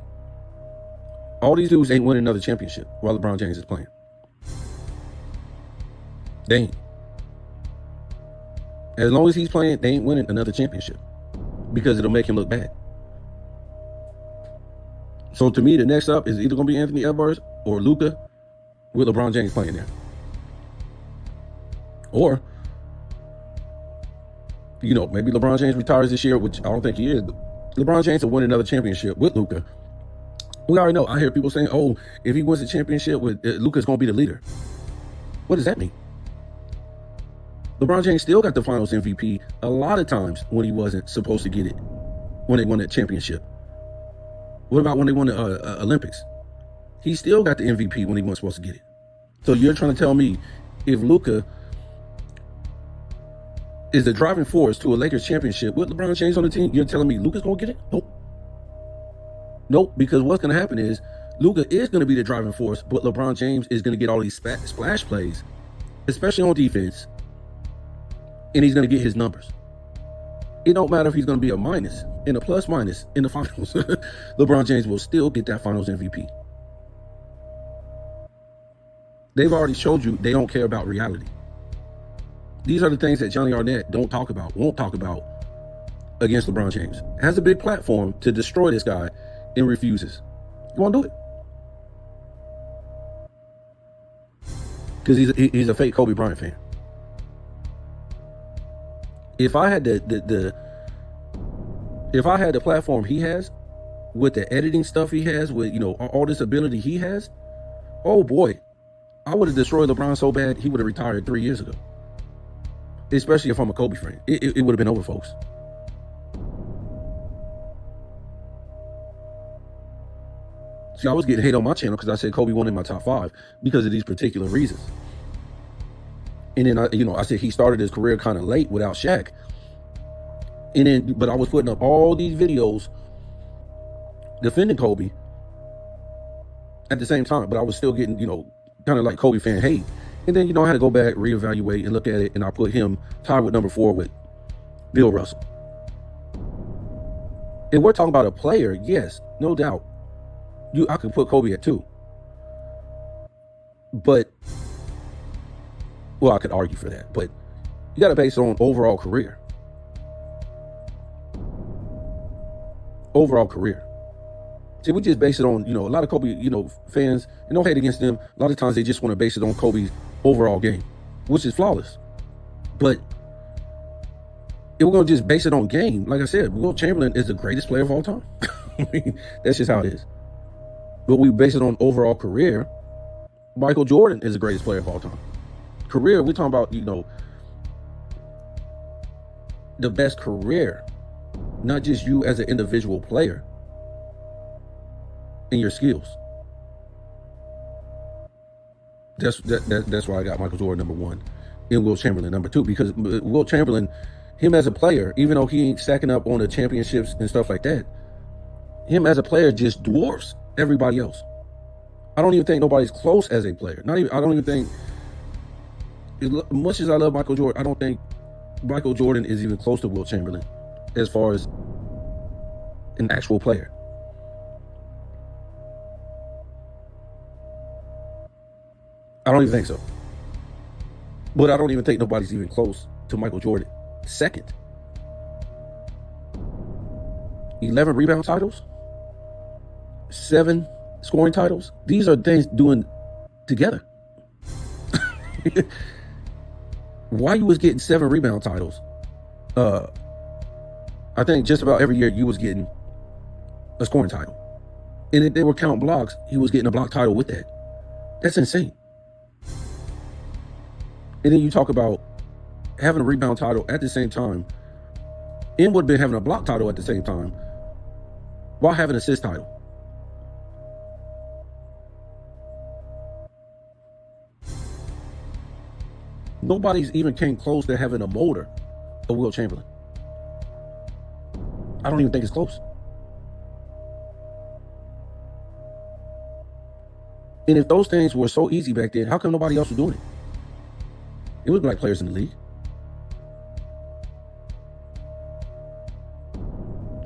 all these dudes ain't winning another championship while LeBron James is playing. They ain't. As long as he's playing, they ain't winning another championship because it'll make him look bad. So to me, the next up is either going to be Anthony Edwards or Luka with LeBron James playing there. Or, maybe LeBron James retires this year, which I don't think he is. But LeBron James will win another championship with Luka. We already know. I hear people saying, oh, if he wins a championship with Luka's going to be the leader. What does that mean? LeBron James still got the finals MVP a lot of times when he wasn't supposed to get it, when they won that championship. What about when they won the Olympics? He still got the MVP when he wasn't supposed to get it. So you're trying to tell me if Luka is the driving force to a Lakers championship with LeBron James on the team, you're telling me Luka's going to get it? Nope, because what's going to happen is Luka is going to be the driving force, but LeBron James is going to get all these splash plays, especially on defense, and he's going to get his numbers. It don't matter if he's going to be a minus and a plus minus in the finals. LeBron James will still get that finals MVP. They've already showed you they don't care about reality. These are the things that Johnny Arnnett won't talk about against LeBron James. Has a big platform to destroy this guy and refuses. You won't do it. Because he's a fake Kobe Bryant fan. If I had the platform he has, with the editing stuff he has, with all this ability he has, oh boy, I would have destroyed LeBron so bad he would have retired 3 years ago. Especially if I'm a Kobe fan, it would have been over, folks. See, I was getting hate on my channel because I said Kobe won in my top 5 because of these particular reasons. And then I said he started his career kind of late without Shaq. But I was putting up all these videos defending Kobe at the same time, but I was still getting, kind of like Kobe fan hate. And then, I had to go back, reevaluate, and look at it, and I put him tied with number 4 with Bill Russell. And we're talking about a player, yes, no doubt. I could put Kobe at 2. But, well, I could argue for that, but you got to base it on overall career. Overall career. See, we just base it on, a lot of Kobe, fans, and no hate against them. A lot of times they just want to base it on Kobe's overall game, which is flawless. But if we're going to just base it on game, like I said, Wilt Chamberlain is the greatest player of all time. I mean, that's just how it is. But we base it on overall career. Michael Jordan is the greatest player of all time. Career, we're talking about, the best career, not just you as an individual player and your skills. That's why I got Michael Jordan number one and Wilt Chamberlain number two, because Wilt Chamberlain, him as a player, even though he ain't stacking up on the championships and stuff like that, him as a player just dwarfs everybody else. I don't even think nobody's close as a player. I don't even think, as much as I love Michael Jordan, I don't think Michael Jordan is even close to Wilt Chamberlain as far as an actual player. I don't even think so. But I don't even think nobody's even close to Michael Jordan. Second. 11 rebound titles. 7 scoring titles. These are things doing together. Why you was getting 7 rebound titles? I think just about every year you was getting a scoring title. And if they were counting blocks, he was getting a block title with that. That's insane. And then you talk about having a rebound title at the same time, and would have been having a block title at the same time, while having an assist title. Nobody's even came close to having a motor of Wilt Chamberlain. I don't even think it's close. And if those things were so easy back then, how come nobody else was doing it? It was black players in the league.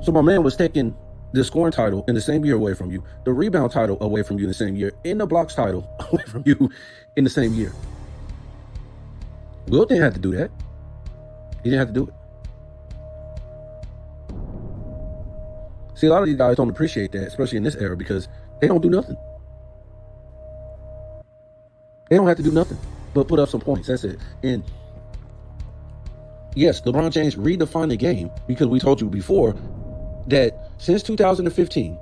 So my man was taking the scoring title in the same year away from you, the rebound title away from you in the same year, and the blocks title away from you in the same year. Wilt didn't have to do that. He didn't have to do it. See, a lot of these guys don't appreciate that, especially in this era, because they don't do nothing. They don't have to do nothing but put up some points. That's it. And yes, LeBron James redefined the game, because we told you before that since 2015,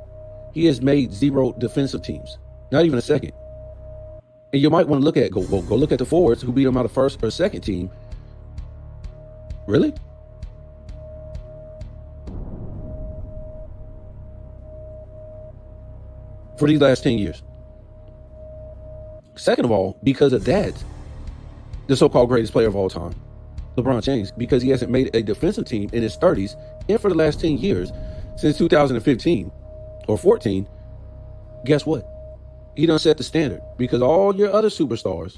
he has made 0 defensive teams, not even a second. And you might want to look at, go look at the forwards who beat him out of first or second team. Really? For these last 10 years. Second of all, because of that, the so-called greatest player of all time, LeBron James, because he hasn't made a defensive team in his 30s, and for the last 10 years, since 2015 or 14, guess what? He done set the standard, because all your other superstars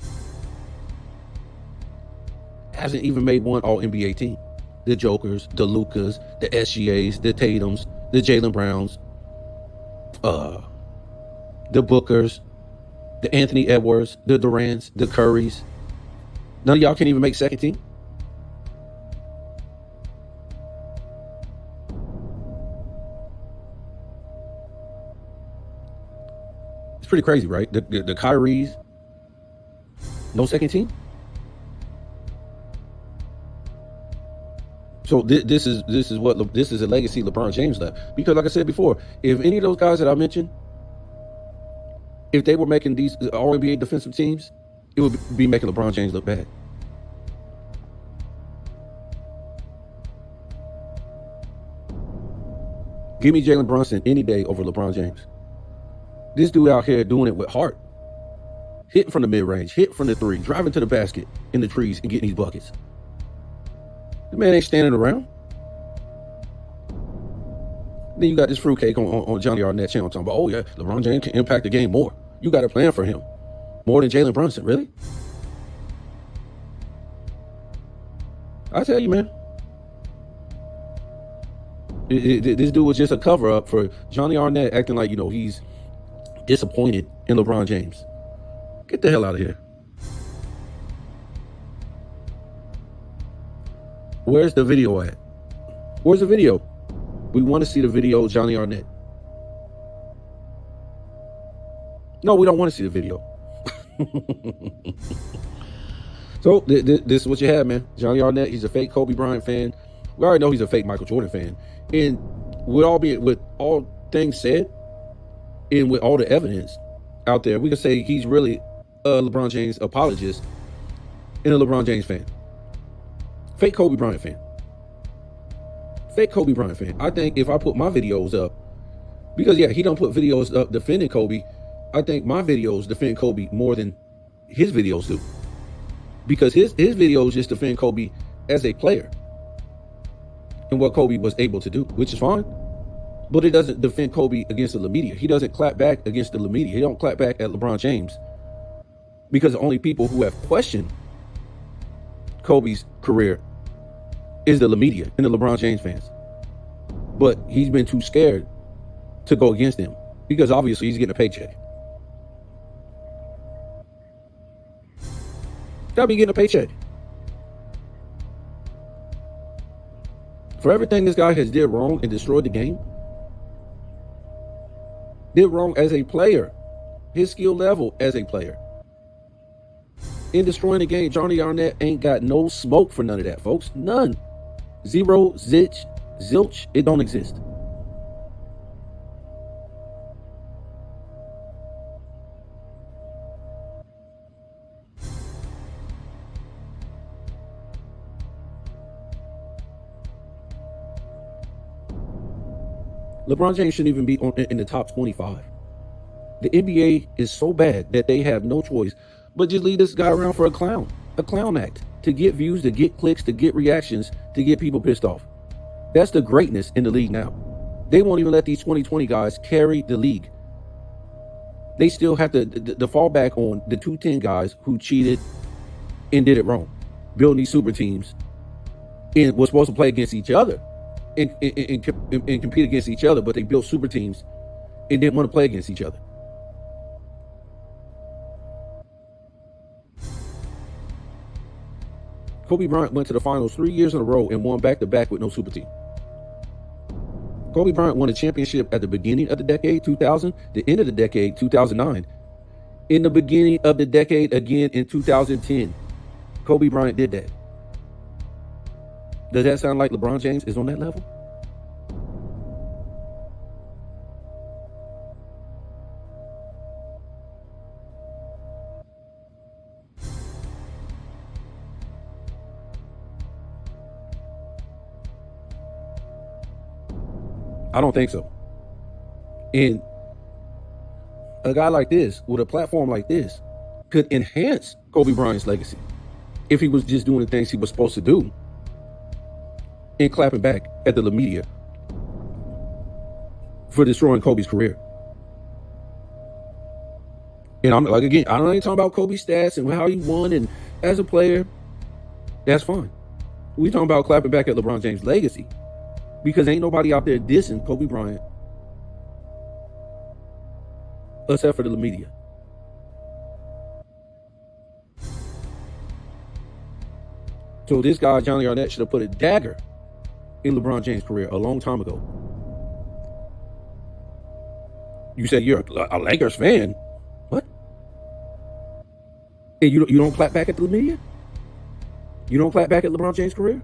hasn't even made one All-NBA team. The Jokers, the Lukas, the SGAs, the Tatums, the Jaylen Browns, the Bookers, the Anthony Edwards, the Durants, the Currys. None of y'all can even make second team. It's pretty crazy, right? The Kyries, no second team. So this is a legacy LeBron James left. Because like I said before, if any of those guys that I mentioned, if they were making these All-NBA defensive teams, it would be making LeBron James look bad. Give me Jalen Brunson any day over LeBron James. This dude out here doing it with heart. Hitting from the mid-range, hit from the three, driving to the basket in the trees and getting these buckets. The man ain't standing around. Then you got this fruitcake on Jonny Arnnett channel talking about, oh yeah, LeBron James can impact the game more. You got a plan for him. More than Jalen Brunson, really? I tell you, man. This dude was just a cover-up for Jonny Arnnett acting like, he's disappointed in LeBron James. Get the hell out of here. Where's the video at? Where's the video? We want to see the video of Jonny Arnnett. No, we don't want to see the video. So this is what you have, man. Jonny Arnnett, he's a fake Kobe Bryant fan. We already know he's a fake Michael Jordan fan. And with all things said, and with all the evidence out there, we can say he's really a LeBron James apologist and a LeBron James fan. Fake Kobe Bryant fan. Fake Kobe Bryant fan. I think if I put my videos up, because yeah, he don't put videos up defending Kobe, I think my videos defend Kobe more than his videos do. Because his videos just defend Kobe as a player and what Kobe was able to do, which is fine. But it doesn't defend Kobe against the media. He doesn't clap back against the media. He don't clap back at LeBron James. Because the only people who have questioned Kobe's career is the media and the LeBron James fans. But he's been too scared to go against them because obviously he's getting a paycheck. Gotta be getting a paycheck. For everything this guy has did wrong and destroyed the game, did wrong as a player, his skill level as a player, in destroying the game, Jonny Arnnett ain't got no smoke for none of that, folks. None. Zero, zilch, zilch, it don't exist. LeBron James shouldn't even be in the top 25. The NBA is so bad that they have no choice but just leave this guy around for a clown act, to get views, to get clicks, to get reactions, to get people pissed off. That's the greatness in the league now. They won't even let these 2020 guys carry the league. They still have to fall back on the 210 guys who cheated and did it wrong, building these super teams and was supposed to play against each other and compete against each other, but they built super teams and didn't want to play against each other. Kobe Bryant went to the finals 3 years in a row and won back-to-back with no super team. Kobe Bryant won a championship at the beginning of the decade, 2000, the end of the decade, 2009. In the beginning of the decade again in 2010, Kobe Bryant did that. Does that sound like LeBron James is on that level? I don't think so. And a guy like this, with a platform like this, could enhance Kobe Bryant's legacy if he was just doing the things he was supposed to do and clapping back at the media for destroying Kobe's career. And I'm like, again, I don't ain't talking about Kobe's stats and how he won and as a player. That's fine. We talking about clapping back at LeBron James' legacy. Because ain't nobody out there dissing Kobe Bryant except for the media. So this guy, Jonny Arnnett, should have put a dagger in LeBron James' career a long time ago. You said you're a Lakers fan. What? And you don't clap back at the media? You don't clap back at LeBron James' career?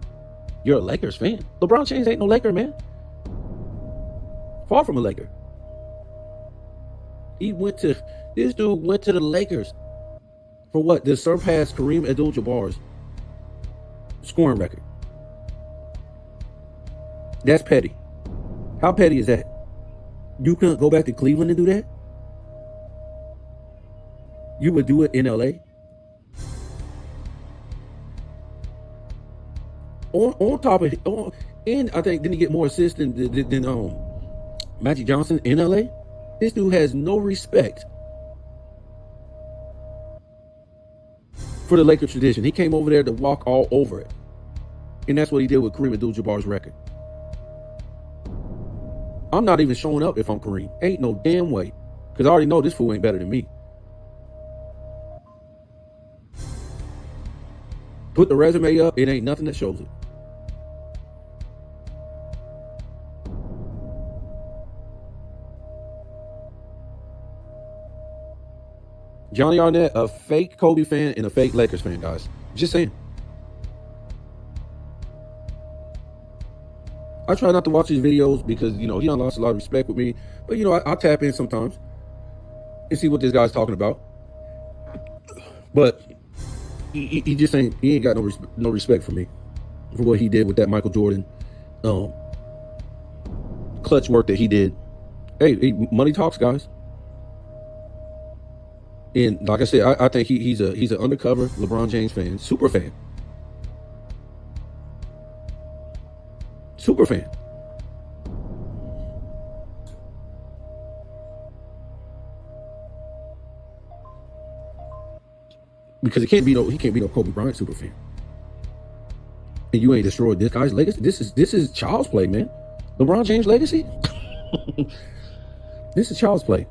You're a Lakers fan. LeBron James ain't no Laker, man. Far from a Laker. This dude went to the Lakers for what? To surpass Kareem Abdul-Jabbar's scoring record. That's petty. How petty is that? You couldn't go back to Cleveland and do that? You would do it in LA? On top of it, and I think didn't he get more assists than Magic Johnson in LA? This dude has no respect for the Lakers tradition. He came over there to walk all over it. And that's what he did with Kareem Abdul-Jabbar's record. I'm not even showing up if I'm Kareem. Ain't no damn way. Because I already know this fool ain't better than me. Put the resume up, it ain't nothing that shows it. Jonny Arnnett, a fake Kobe fan and a fake Lakers fan, guys. Just saying. I try not to watch his videos because, he done lost a lot of respect with me. But, I tap in sometimes and see what this guy's talking about. But he just ain't got no respect for me for what he did with that Michael Jordan clutch work that he did. Hey, money talks, guys. And like I said, I think he's an undercover LeBron James fan, super fan. Super fan. Because he can't be no Kobe Bryant super fan. And you ain't destroyed this guy's legacy. This is child's play, man. LeBron James legacy? This is child's play.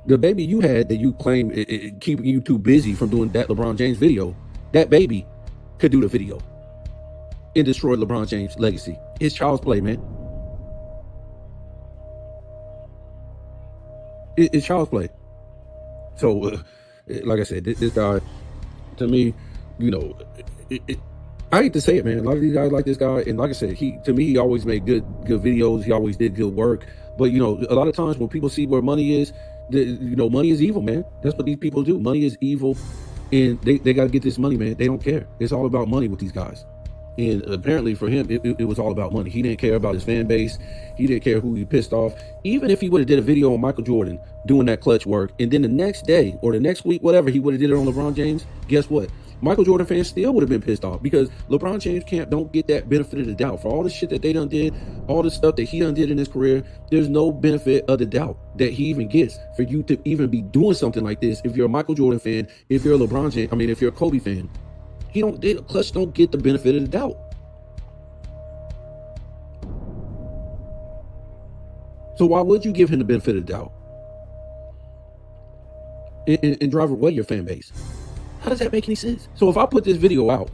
The baby you had that you claim keeping you too busy from doing that LeBron James video, that baby could do the video and destroy LeBron James' legacy. It's child's play, man. It's child's play. So, like I said, this guy, to me, I hate to say it, man. A lot of these guys like this guy, and like I said, he always made good videos. He always did good work. But a lot of times when people see where money is, money is evil, man. That's what these people do. Money is evil, and they got to get this money, man. They don't care. It's all about money with these guys. And apparently for him, it was all about money. He didn't care about his fan base. He didn't care who he pissed off. Even if he would have did a video on Michael Jordan doing that clutch work, and then the next day or the next week, whatever, he would have did it on LeBron James, guess what? Michael Jordan fans still would have been pissed off because LeBron James camp don't get that benefit of the doubt. For all the shit that they done did, all the stuff that he done did in his career, there's no benefit of the doubt that he even gets for you to even be doing something like this. If you're a Michael Jordan fan, if you're a LeBron James, if you're a Kobe fan, Klutch don't get the benefit of the doubt. So why would you give him the benefit of the doubt and drive away your fan base? How does that make any sense? So if I put this video out,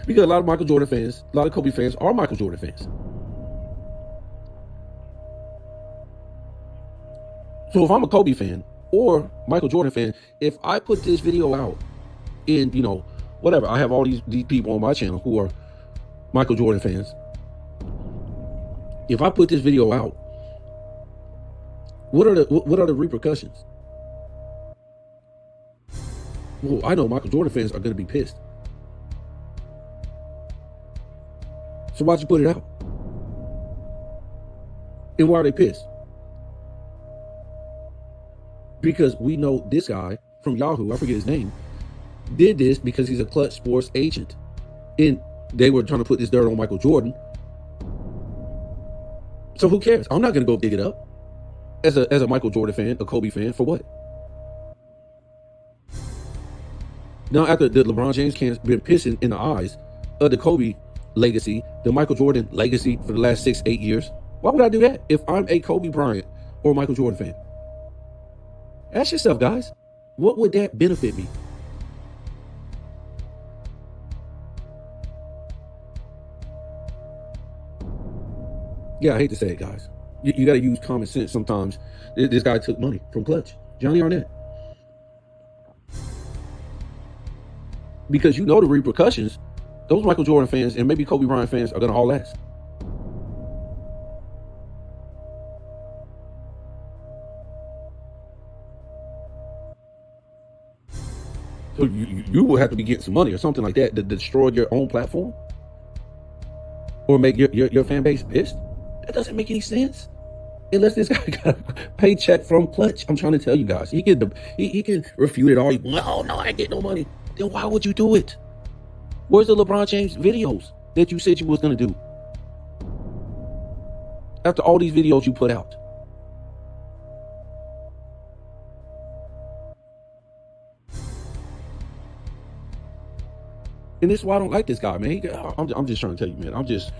because a lot of Michael Jordan fans, a lot of Kobe fans are Michael Jordan fans. So if I'm a Kobe fan or Michael Jordan fan, if I put this video out and, whatever, I have all these people on my channel who are Michael Jordan fans. If I put this video out, what are the repercussions? Well, I know Michael Jordan fans are going to be pissed. So why'd you put it out? And why are they pissed? Because we know this guy from Yahoo, I forget his name, did this because he's a Klutch Sports agent. And they were trying to put this dirt on Michael Jordan. So who cares? I'm not going to go dig it up as a Michael Jordan fan, a Kobe fan, for what? Now, after the LeBron James camp been pissing in the eyes of the Kobe legacy, the Michael Jordan legacy for the last 6-8 years, why would I do that if I'm a Kobe Bryant or Michael Jordan fan? Ask yourself, guys, what would that benefit me? Yeah, I hate to say it, guys. You got to use common sense sometimes. This guy took money from Klutch, Jonny Arnnett. Because the repercussions, those Michael Jordan fans and maybe Kobe Bryant fans are going to haul ass. So you will have to be getting some money or something like that to destroy your own platform or make your fan base pissed. That doesn't make any sense. Unless this guy got a paycheck from Klutch. I'm trying to tell you guys. He can refute it all. No, I ain't get no money. Then why would you do it? Where's the LeBron James videos that you said you was going to do? After all these videos you put out. And this is why I don't like this guy, man. I'm just trying to tell you, man. I'm just...